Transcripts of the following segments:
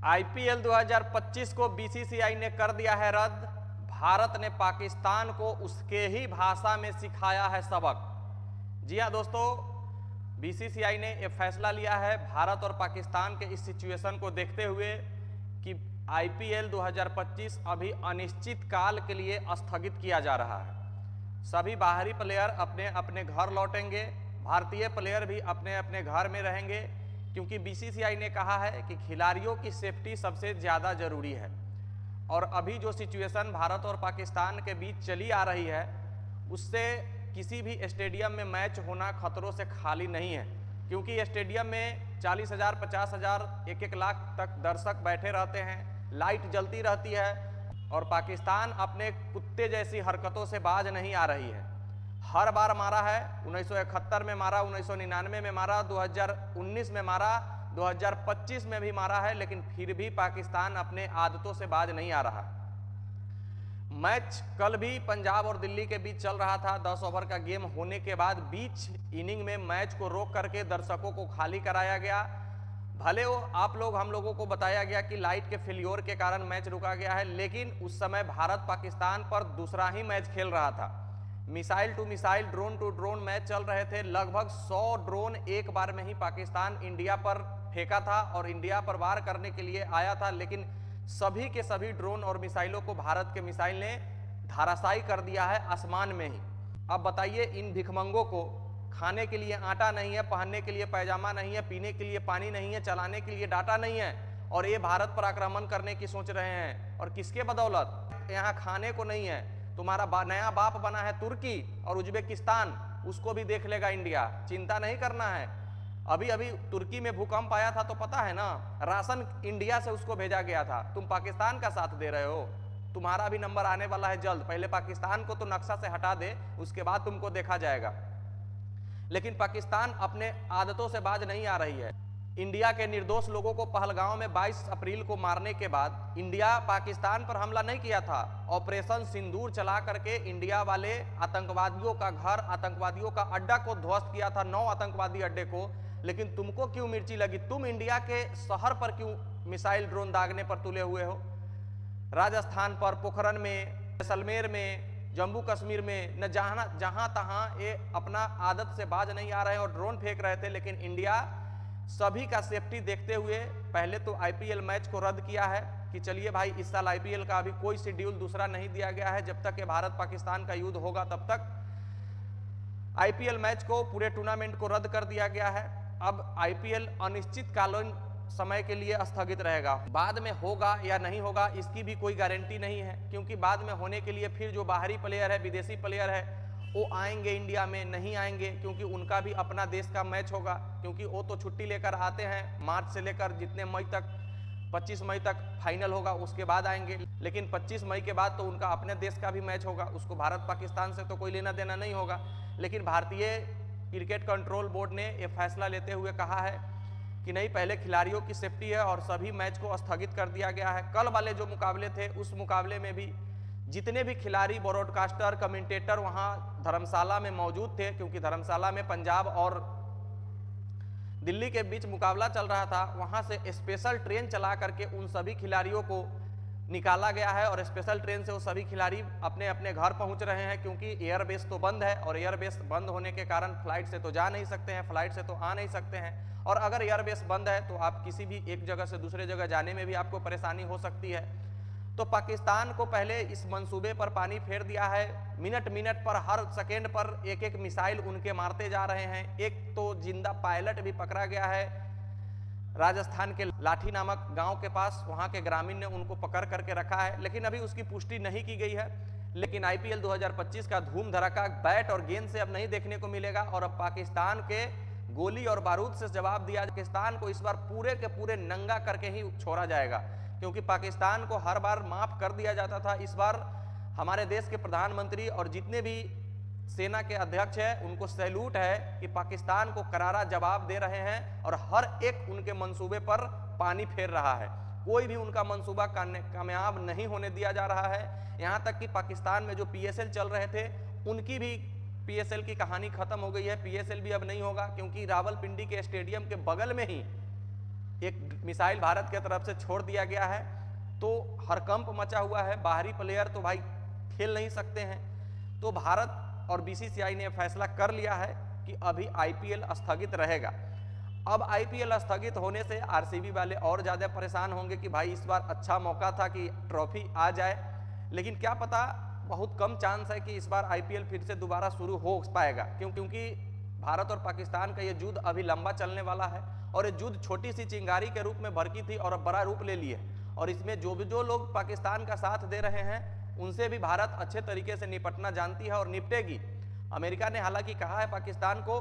IPL 2025 को BCCI ने कर दिया है रद्द। भारत ने पाकिस्तान को उसके ही भाषा में सिखाया है सबक। जी हां दोस्तों, बीसीसीआई ने यह फैसला लिया है भारत और पाकिस्तान के इस सिचुएशन को देखते हुए कि आईपीएल 2025 अभी अनिश्चित काल के लिए स्थगित किया जा रहा है। सभी बाहरी प्लेयर अपने अपने घर लौटेंगे, भारतीय प्लेयर भी अपने अपने घर में रहेंगे, क्योंकि बीसीसीआई ने कहा है कि खिलाड़ियों की सेफ्टी सबसे ज़्यादा जरूरी है। और अभी जो सिचुएशन भारत और पाकिस्तान के बीच चली आ रही है, उससे किसी भी स्टेडियम में मैच होना खतरों से खाली नहीं है, क्योंकि स्टेडियम में 40,000, 50,000, 1-1 लाख तक दर्शक बैठे रहते हैं, लाइट जलती रहती है और पाकिस्तान अपने कुत्ते जैसी हरकतों से बाज नहीं आ रही है। हर बार मारा है, 1971 में मारा, 1999 में मारा, 2019 में मारा, 2025 में भी मारा है, लेकिन फिर भी पाकिस्तान अपने आदतों से बाज नहीं आ रहा। मैच कल भी पंजाब और दिल्ली के बीच चल रहा था। 10 ओवर का गेम होने के बाद बीच इनिंग में मैच को रोक करके दर्शकों को खाली कराया गया। भले वो आप लोग हम लोगों को बताया गया कि लाइट के फेल्योर के कारण मैच रुका गया है, लेकिन उस समय भारत पाकिस्तान पर दूसरा ही मैच खेल रहा था। Missile to missile, drone to drone match चल रहे थे। लगभग 100 ड्रोन एक बार में ही पाकिस्तान इंडिया पर फेंका था और इंडिया पर वार करने के लिए आया था, लेकिन सभी के सभी ड्रोन और मिसाइलों को भारत के मिसाइल ने धाराशायी कर दिया है आसमान में ही। अब बताइए, इन भिखमंगों को खाने के लिए आटा नहीं है, पहनने के लिए पैजामा नहीं है, पीने के लिए पानी नहीं है, चलाने के लिए डाटा नहीं है, और ये भारत पर आक्रमण करने की सोच रहे हैं। और किसके बदौलत? यहाँ खाने को नहीं है। तुम्हारा नया बाप बना है तुर्की और उज्बेकिस्तान, उसको भी देख लेगा इंडिया, चिंता नहीं करना है। अभी अभी तुर्की में भूकंप आया था तो पता है ना, राशन इंडिया से उसको भेजा गया था। तुम पाकिस्तान का साथ दे रहे हो, तुम्हारा भी नंबर आने वाला है जल्द। पहले पाकिस्तान को तो नक्शा से हटा दे, उसके बाद तुमको देखा जाएगा। लेकिन पाकिस्तान अपने आदतों से बाज नहीं आ रही है। इंडिया के निर्दोष लोगों को पहलगांव में 22 अप्रैल को मारने के बाद इंडिया पाकिस्तान पर हमला नहीं किया था। ऑपरेशन सिंदूर चला करके इंडिया वाले आतंकवादियों का घर, आतंकवादियों का अड्डा को ध्वस्त किया था, 9 आतंकवादी अड्डे को। लेकिन तुमको क्यों मिर्ची लगी? तुम इंडिया के शहर पर क्यों मिसाइल ड्रोन दागने पर तुले हुए हो? राजस्थान पर, पोखरन में, जैसलमेर में, जम्मू कश्मीर में, न जहां तहां ये अपना आदत से बाज नहीं आ रहे हैं और ड्रोन फेंक रहे थे। लेकिन इंडिया सभी का सेफ्टी देखते हुए पहले तो आईपीएल मैच को रद्द किया है कि चलिए भाई, इस साल आईपीएल का अभी कोई शेड्यूल दूसरा नहीं दिया गया है। जब तक ये भारत पाकिस्तान का युद्ध होगा तब तक आईपीएल मैच को, पूरे टूर्नामेंट को रद्द कर दिया गया है। अब आईपीएल अनिश्चितकालीन समय के लिए स्थगित रहेगा। बाद में होगा या नहीं होगा इसकी भी कोई गारंटी नहीं है, क्योंकि बाद में होने के लिए फिर जो बाहरी प्लेयर है, विदेशी प्लेयर है, वो आएंगे इंडिया में, नहीं आएंगे, क्योंकि उनका भी अपना देश का मैच होगा। क्योंकि वो तो छुट्टी लेकर आते हैं, मार्च से लेकर जितने मई तक, 25 मई तक फाइनल होगा, उसके बाद आएंगे। लेकिन 25 मई के बाद तो उनका अपने देश का भी मैच होगा, उसको भारत पाकिस्तान से तो कोई लेना देना नहीं होगा। लेकिन भारतीय क्रिकेट कंट्रोल बोर्ड ने यह फैसला लेते हुए कहा है कि नहीं, पहले खिलाड़ियों की सेफ्टी है और सभी मैच को स्थगित कर दिया गया है। कल वाले जो मुकाबले थे, उस मुकाबले में भी जितने भी खिलाड़ी, ब्रॉडकास्टर, कमेंटेटर वहां धर्मशाला में मौजूद थे, क्योंकि धर्मशाला में पंजाब और दिल्ली के बीच मुकाबला चल रहा था। वहां से स्पेशल ट्रेन चला करके उन सभी खिलाड़ियों को निकाला गया है और स्पेशल ट्रेन से वो सभी खिलाड़ी अपने अपने घर पहुंच रहे हैं, क्योंकि एयरबेस तो बंद है और एयरबेस बंद होने के कारण फ्लाइट से तो जा नहीं सकते हैं, फ्लाइट से तो आ नहीं सकते हैं। और अगर एयरबेस बंद है तो आप किसी भी एक जगह से दूसरे जगह जाने में भी आपको परेशानी हो सकती है। तो पाकिस्तान को पहले इस मंसूबे पर पानी फेर दिया है। मिनट मिनट पर, हर सेकेंड पर एक एक मिसाइल उनके मारते जा रहे हैं। एक तो जिंदा पायलट भी पकड़ा गया है राजस्थान के लाठी नामक गांव के पास, वहां के ग्रामीण ने उनको पकड़ करके रखा है, लेकिन अभी उसकी पुष्टि नहीं की गई है। लेकिन आईपीएल 2025 का धूम धड़ाका बैट और गेंद से अब नहीं देखने को मिलेगा और अब पाकिस्तान के गोली और बारूद से जवाब दिया। पाकिस्तान को इस बार पूरे के पूरे नंगा करके ही छोड़ा जाएगा, क्योंकि पाकिस्तान को हर बार माफ कर दिया जाता था। इस बार हमारे देश के प्रधानमंत्री और जितने भी सेना के अध्यक्ष हैं, उनको सैल्यूट है कि पाकिस्तान को करारा जवाब दे रहे हैं और हर एक उनके मंसूबे पर पानी फेर रहा है। कोई भी उनका मंसूबा कामयाब नहीं होने दिया जा रहा है। यहाँ तक कि पाकिस्तान में जो पीएसएल चल रहे थे, उनकी भी पीएसएल की कहानी खत्म हो गई है। पीएसएल भी अब नहीं होगा, क्योंकि रावलपिंडी के स्टेडियम के बगल में ही एक मिसाइल भारत की तरफ से छोड़ दिया गया है, तो हड़कंप मचा हुआ है। बाहरी प्लेयर तो भाई खेल नहीं सकते हैं। तो भारत और बीसीसीआई ने फैसला कर लिया है कि अभी आईपीएल स्थगित रहेगा। अब आईपीएल स्थगित होने से आरसीबी वाले और ज़्यादा परेशान होंगे कि भाई इस बार अच्छा मौका था कि ट्रॉफी आ जाए, लेकिन क्या पता, बहुत कम चांस है कि इस बार आईपीएल फिर से दोबारा शुरू हो पाएगा, क्योंकि भारत और पाकिस्तान का ये युद्ध अभी लंबा चलने वाला है और ये युद्ध छोटी सी चिंगारी के रूप में भड़की थी और अब बड़ा रूप ले लिए। और इसमें जो लोग पाकिस्तान का साथ दे रहे हैं उनसे भी भारत अच्छे तरीके से निपटना जानती है और निपटेगी। अमेरिका ने हालांकि कहा है पाकिस्तान को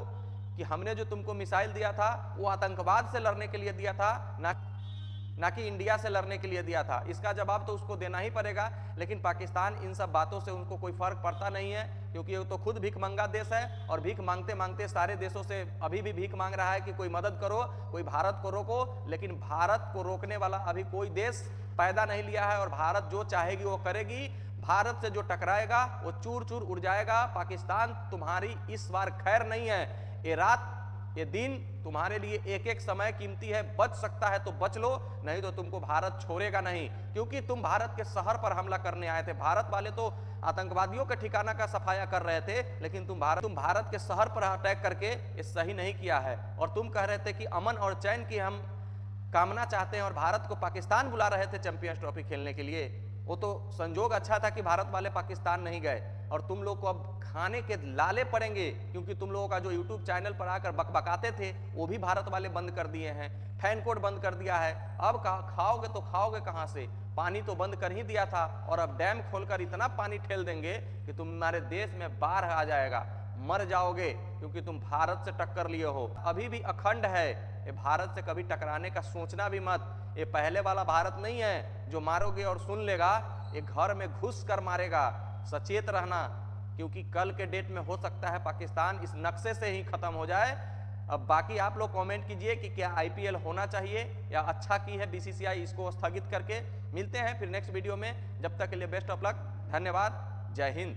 कि हमने जो तुमको मिसाइल दिया था वो आतंकवाद से लड़ने के लिए दिया था, ना कि इंडिया से लड़ने के लिए दिया था। इसका जवाब तो उसको देना ही पड़ेगा, लेकिन पाकिस्तान इन सब बातों से उनको कोई फर्क पड़ता नहीं है, क्योंकि वो तो खुद भीख मंगा देश है और भीख मांगते मांगते सारे देशों से अभी भी भीख मांग रहा है कि कोई मदद करो, कोई भारत को रोको। लेकिन भारत को रोकने वाला अभी कोई देश पैदा नहीं लिया है और भारत जो चाहेगी वो करेगी। भारत से जो टकराएगा वो चूर चूर उड़ जाएगा। पाकिस्तान तुम्हारी इस बार खैर नहीं है। ये रात ये दिन तुम्हारे लिए एक एक समय कीमती है, बच सकता है तो बच लो, नहीं तो तुमको भारत छोड़ेगा नहीं, क्योंकि तुम भारत के शहर पर हमला करने आए थे। भारत वाले तो आतंकवादियों के ठिकाना का सफाया कर रहे थे, लेकिन तुम भारत के शहर पर अटैक करके ये सही नहीं किया है। और तुम कह रहे थे कि अमन और चैन की हम कामना चाहते हैं और भारत को पाकिस्तान बुला रहे थे चैंपियंस ट्रॉफी खेलने के लिए। वो तो संजोग अच्छा था कि भारत वाले पाकिस्तान नहीं गए, और तुम लोग को अब खाने के लाले पड़ेंगे, क्योंकि तुम लोगों का जो यूट्यूब चैनल पर आकर बकबकाते थे वो भी भारत वाले बंद कर दिए हैं, फैन कोड बंद कर दिया है। अब खाओगे तो खाओगे कहाँ से? पानी तो बंद कर ही दिया था और अब डैम खोलकर इतना पानी ठेल देंगे कि तुम्हारे देश में बाढ़ आ जाएगा, मर जाओगे, क्योंकि तुम भारत से टक्कर लिए हो। अभी भी अखंड है, ये भारत से कभी टकराने का सोचना भी मत। ये पहले वाला भारत नहीं है जो मारोगे और सुन लेगा, ये घर में घुस कर मारेगा। सचेत रहना, क्योंकि कल के डेट में हो सकता है पाकिस्तान इस नक्शे से ही खत्म हो जाए। अब बाकी आप लोग कमेंट कीजिए कि क्या आईपीएल होना चाहिए या अच्छा की है बीसीसीआई इसको स्थगित करके। मिलते हैं फिर नेक्स्ट वीडियो में, जब तक के लिए बेस्ट ऑफ लक, धन्यवाद, जय हिंद।